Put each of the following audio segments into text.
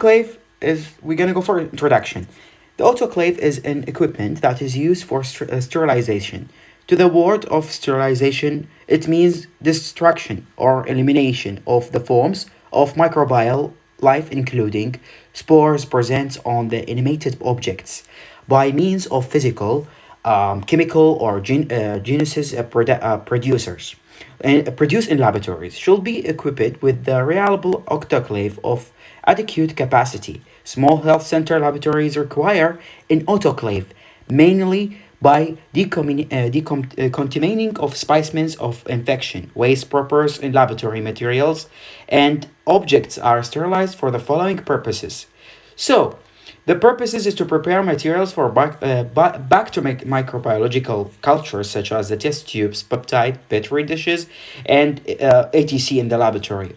Autoclave is, we're gonna go for introduction. The autoclave is an equipment that is used for sterilization. To the word of sterilization, it means destruction or elimination of the forms of microbial life, including spores present on the animated objects, by means of physical, chemical, or genesis producers. Produced in laboratories should be equipped with the reliable autoclave of adequate capacity. Small health center laboratories require an autoclave, mainly by decontaminating of specimens of infection. Waste properties in laboratory materials and objects are sterilized for the following purposes. So, the purposes is to prepare materials for back to microbiological cultures such as the test tubes, peptide, petri dishes, and etc. in the laboratory,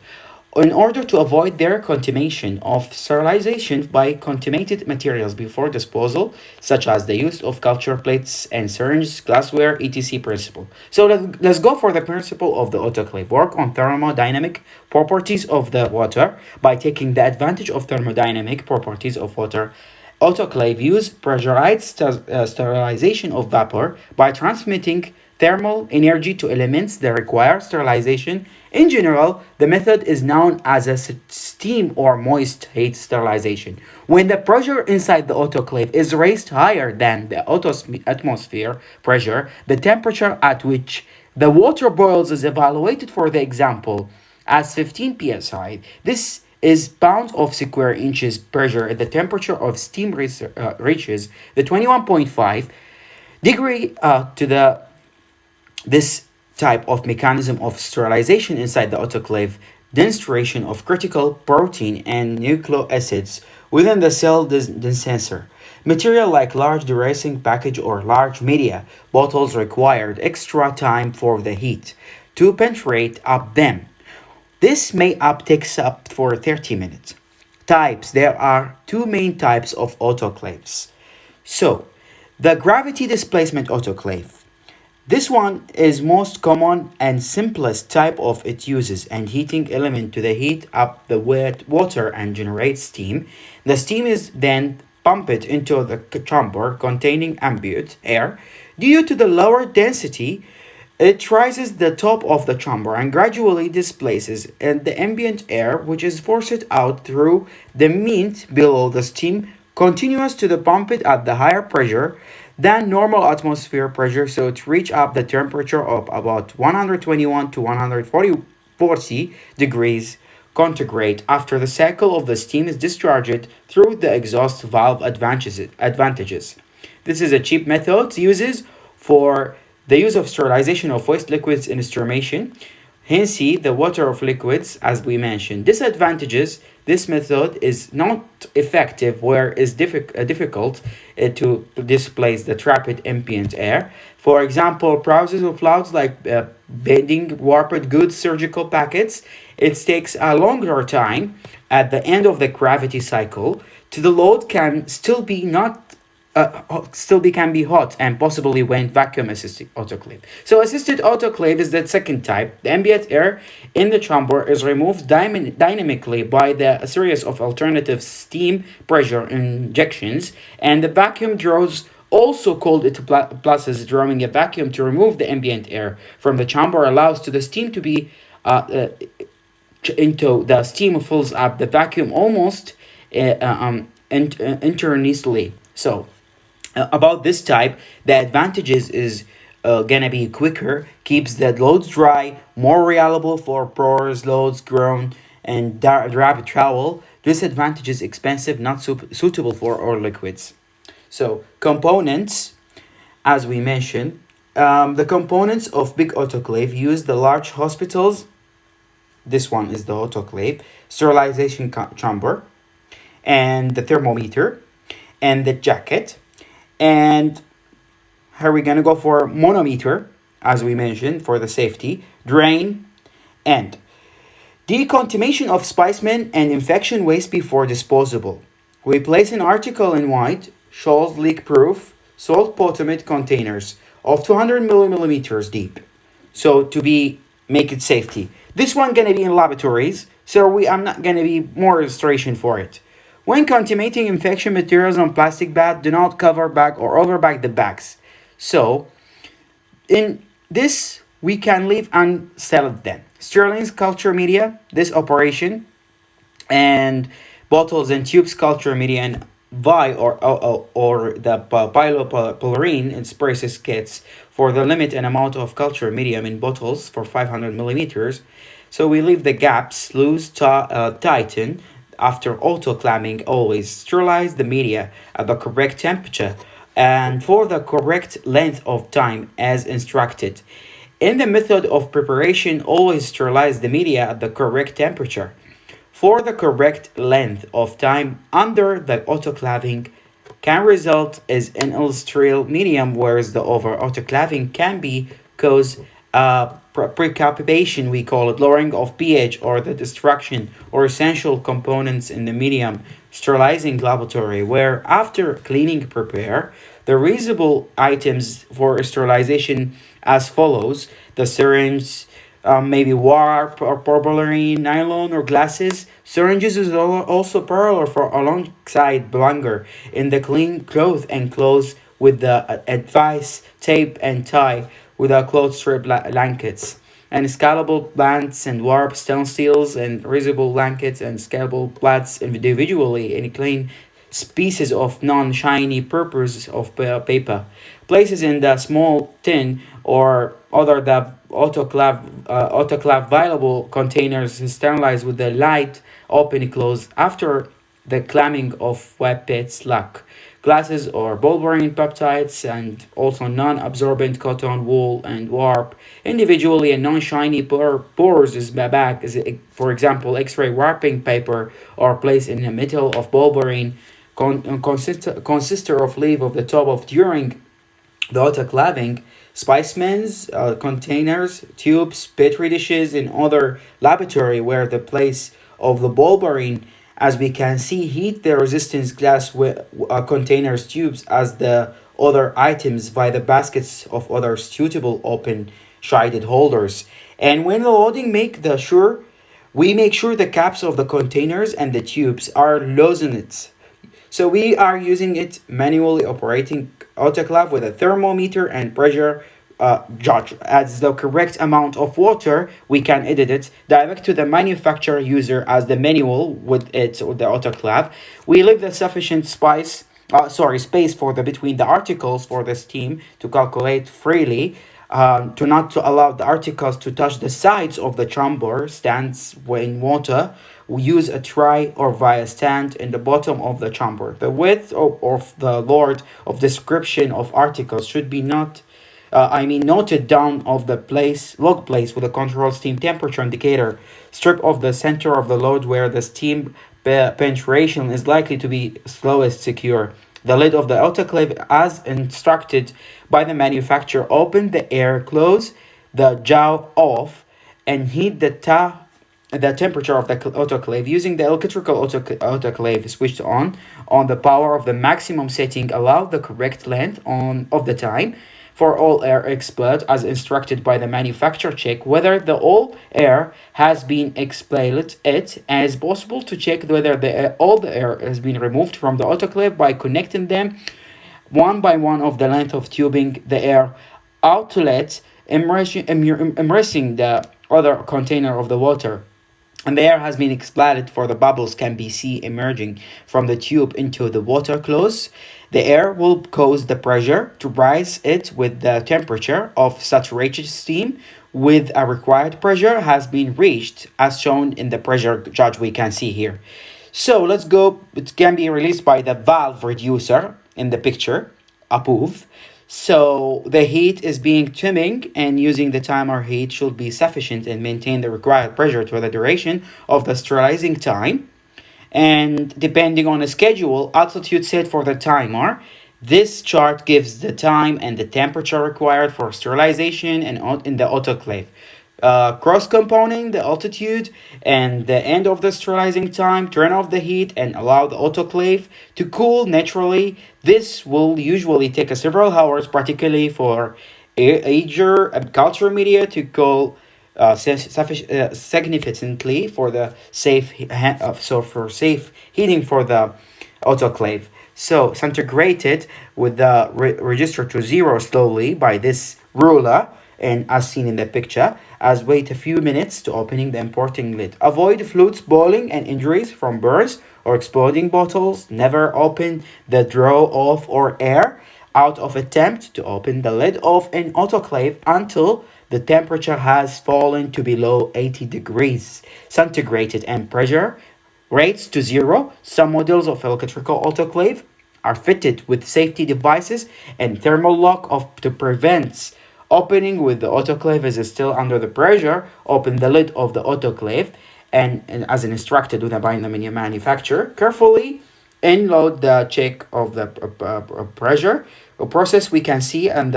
in order to avoid their contamination of sterilization by contaminated materials before disposal, such as the use of culture plates and syringes, glassware, etc. principle. So let's go for the principle of the autoclave. Work on thermodynamic properties of the water by taking the advantage of thermodynamic properties of water. Autoclave use pressurized sterilization of vapor by transmitting thermal energy to elements that require sterilization. In general, the method is known as a steam or moist heat sterilization. When the pressure inside the autoclave is raised higher than the atmosphere pressure, the temperature at which the water boils is evaluated, for the example, as 15 psi. This is pounds of square inches pressure at the temperature of steam reaches the 21.5 degree to the this type of mechanism of sterilization inside the autoclave, denaturation of critical protein and nucleoacids within the cell denser. Material like large dressing package or large media bottles required extra time for the heat to penetrate up them. This may takes up for 30 minutes. Types. There are two main types of autoclaves. So, the gravity displacement autoclave. This one is most common and simplest type of it, uses and heating element to the heat up the wet water and generate steam. The steam is then pumped into the chamber containing ambient air. Due to the lower density, it rises the top of the chamber and gradually displaces and the ambient air, which is forced out through the vent below. The steam continues to the pumped at the higher pressure than normal atmosphere pressure, so it reach up the temperature of about 121 to 140 degrees centigrade. After the cycle of the steam is discharged through the exhaust valve advantages. This is a cheap method uses for the use of sterilization of waste liquids in estimation. Hence, the water of liquids, as we mentioned. Disadvantages: this method is not effective where it is difficult to displace the trapped ambient air. For example, process of fluids like bending warped goods, surgical packets. It takes a longer time at the end of the gravity cycle. To the load can still be not can be hot and possibly when vacuum assisted autoclave. So assisted autoclave is the second type. The ambient air in the chamber is removed dynamically by a series of alternative steam pressure injections, and the vacuum draws, also called it pluses, drawing a vacuum to remove the ambient air from the chamber allows to the steam to be into the steam fills up the vacuum almost internally. So about this type, the advantages is gonna be quicker, keeps the loads dry, more reliable for porous loads grown and rapid travel. Disadvantages: expensive, not suitable for all liquids. So components, as we mentioned, the components of big autoclave use the large hospitals. This one is the autoclave, sterilization chamber, and the thermometer, and the jacket. And here we're gonna go for manometer, as we mentioned, for the safety, drain, and decontamination of specimen and infection waste before disposable. We place an article in white, shows leak-proof, salt-bottomed containers of 200 millimeters deep. So to make it safety. This one gonna be in laboratories, so I'm not gonna be more illustration for it. When contaminating infection materials on plastic bag, do not cover back or overbag the bags. So, in this, we can leave unsettled them. Sterling's culture media, this operation, and bottles and tubes culture media and Vi or the polypolyrene and spraces kits for the limit and amount of culture medium in bottles for 500 millimeters. So we leave the gaps loose, tighten after autoclaving. Always sterilize the media at the correct temperature and for the correct length of time as instructed. In the method of preparation, always sterilize the media at the correct temperature for the correct length of time under the autoclaving can result as an industrial medium, whereas the over autoclaving can be cause precapitation, we call it, lowering of pH or the destruction or essential components in the medium, sterilizing laboratory, where after cleaning prepare the reusable items for sterilization as follows: the syringe, maybe warp or polypropylene, nylon or glasses. Syringes is also parallel for alongside blunger in the clean cloth and close with the advice tape and tie with a cloth strip blankets and scalable bands and warp stainless steels and reusable blankets and scalable plats individually in clean pieces of non-shiny purpose of paper places in the small tin or other the autoclave viable containers sterilized with the light open close after the clamming of web pits lock glasses or Wolverine peptides and also non-absorbent cotton wool and warp individually and non-shiny pores is bag is for example x-ray warping paper or placed in the middle of Wolverine consister of leaf of the top of during the autoclaving, specimens, containers, tubes, petri dishes, and other laboratory where the place of the bulbarine, as we can see, heat the resistance glass with, containers, tubes as the other items by the baskets of other suitable open shaded holders. And when loading, we make sure the caps of the containers and the tubes are loosened so we are using it manually operating autoclave with a thermometer and pressure judge. As the correct amount of water, we can edit it direct to the manufacturer user as the manual with it or the autoclave. We leave the sufficient space for the between the articles for the steam to calculate freely. To not to allow the articles to touch the sides of the chamber stands when water. We use a tray or via stand in the bottom of the chamber. The width of the lord of description of articles should be noted down of the log place with a control steam temperature indicator. Strip of the center of the load where the steam penetration is likely to be slowest secure. The lid of the autoclave as instructed by the manufacturer. Open the air, close the jaw off, and heat the temperature of the autoclave using the electrical autoclave switched on the power of the maximum setting. Allow the correct length on of the time for all air expelled as instructed by the manufacturer. Check whether the all air has been expelled it as possible to check whether all the air has been removed from the autoclave by connecting them one by one of the length of tubing the air outlet immersing the other container of the water and the air has been expelled for the bubbles can be seen emerging from the tube into the water close. The air will cause the pressure to rise it with the temperature of saturated steam with a required pressure has been reached as shown in the pressure gauge we can see here. So let's go, it can be released by the valve reducer in the picture above. So the heat is being trimming and using the timer heat should be sufficient and maintain the required pressure for the duration of the sterilizing time. And depending on the schedule, altitude set for the timer. This chart gives the time and the temperature required for sterilization and in the autoclave. Cross component the altitude and the end of the sterilizing time, turn off the heat and allow the autoclave to cool naturally. This will usually take several hours, particularly for ager culture media to cool significantly for the safe heating for the autoclave. So centigrade it with the register to zero slowly by this ruler, and as seen in the picture, as wait a few minutes to opening the importing lid. Avoid flutes boiling and injuries from burns or exploding bottles. Never open the draw off or air out of attempt to open the lid of an autoclave until the temperature has fallen to below 80 degrees centigrade and pressure rates to zero. Some models of electrical autoclave are fitted with safety devices and thermal lock to prevent opening with the autoclave is still under the pressure. Open the lid of the autoclave and as instructed by the manufacturer. Carefully load the check of the pressure process we can see, and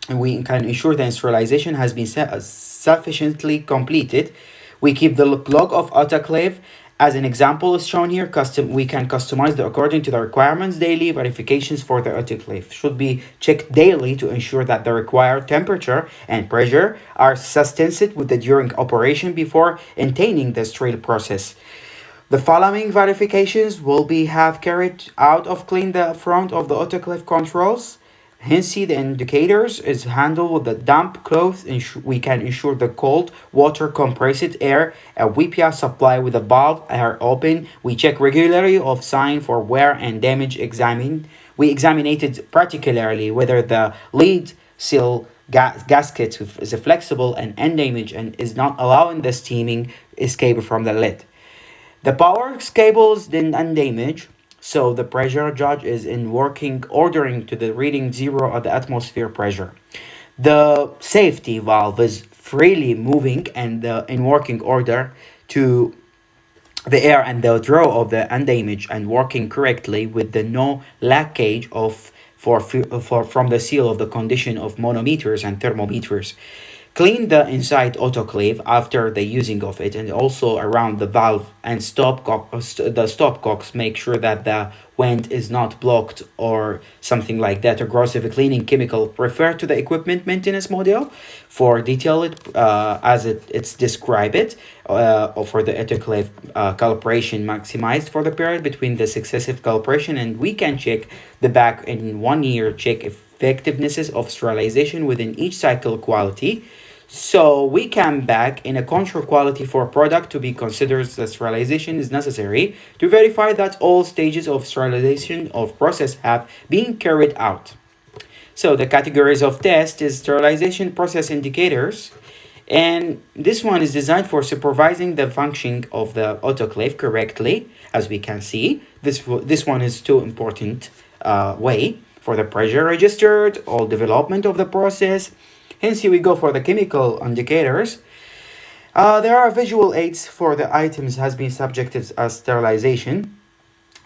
we can ensure the sterilization has been sufficiently completed. We keep the log of autoclave as an example is shown here. We can customize the according to the requirements. Daily verifications for the autoclave should be checked daily to ensure that the required temperature and pressure are sustained with the during operation before maintaining the sterile process. The following verifications will be have carried out of clean the front of the autoclave controls. Hence, the indicators is handled with the damp cloth. We can ensure the cold water compressed air, a WPA supply with the valve are open. We check regularly of sign for wear and damage examined. We examined particularly whether the lead seal gasket is flexible and undamaged and is not allowing the steaming escape from the lid. The power cables then undamaged, so the pressure gauge is in working ordering to the reading zero at the atmosphere pressure. The safety valve is freely moving and in working order to the air and the draw of the undamaged and working correctly with the no leakage of for from the seal of the condition of manometers and thermometers. Clean the inside autoclave after the using of it and also around the valve and the stopcocks. Make sure that the vent is not blocked or something like that. Aggressive cleaning chemical. Refer to the equipment maintenance module for detailed as it's described or for the autoclave calibration maximized for the period between the successive calibration, and we can check the back in 1 year check effectiveness of sterilization within each cycle quality. So we can back in a control quality for a product to be considered the sterilization is necessary to verify that all stages of sterilization of process have been carried out. So the categories of test is sterilization process indicators, and this one is designed for supervising the functioning of the autoclave correctly. As we can see, this one is too important way for the pressure registered, all development of the process. Hence, here we go for the chemical indicators. There are visual aids for the items has been subjected as sterilization.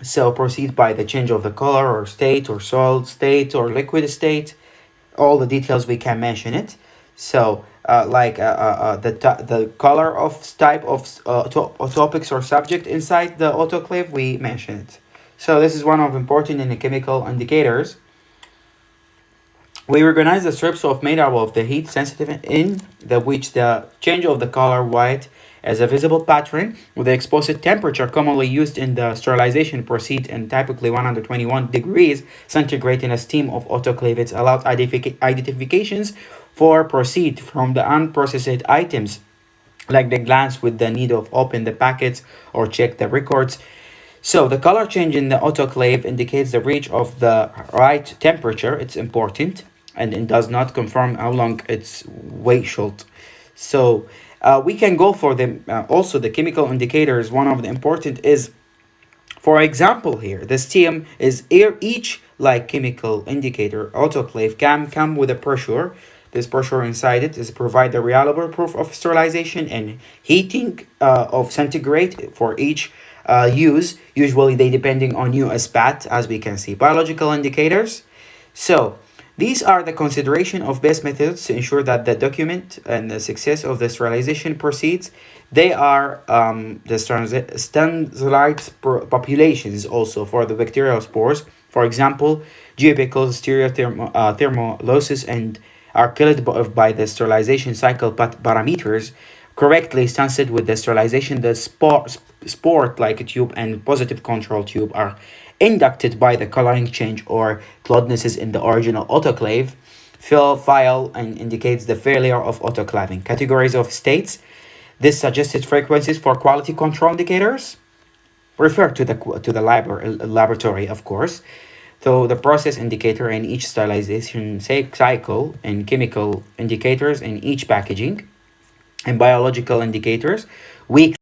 So proceed by the change of the color or state or solid state or liquid state. All the details we can mention it. So the color of type of topics or subject inside the autoclave we mentioned. So this is one of important in the chemical indicators. We recognize the strips of made up of the heat sensitive in the which the change of the color white as a visible pattern with the exposed temperature commonly used in the sterilization proceed and typically 121 degrees centigrade in a steam of autoclave. It allows identifications for proceed from the unprocessed items like the glance with the need of open the packets or check the records. So the color change in the autoclave indicates the reach of the right temperature. It's important, and it does not confirm how long it's wait should. So we can go for them. Also, the chemical indicators. One of the important is, for example, here the steam is each like chemical indicator autoclave can come with a pressure. This pressure inside it is provide the reliable proof of sterilization and heating of centigrade for each use. Usually they depending on you as pat, as we can see. Biological indicators. So these are the consideration of best methods to ensure that the document and the success of the sterilization proceeds. They are the standardized populations also for the bacterial spores. For example, geopicals, thermolysis, and are killed by the sterilization cycle parameters correctly sensed with the sterilization. The sport like tube and positive control tube are inducted by the coloring change or cloudnesses in the original autoclave file and indicates the failure of autoclaving. Categories of states. This suggested frequencies for quality control indicators refer to the laboratory, of course. So the process indicator in each sterilization cycle and chemical indicators in each packaging and biological indicators. Weak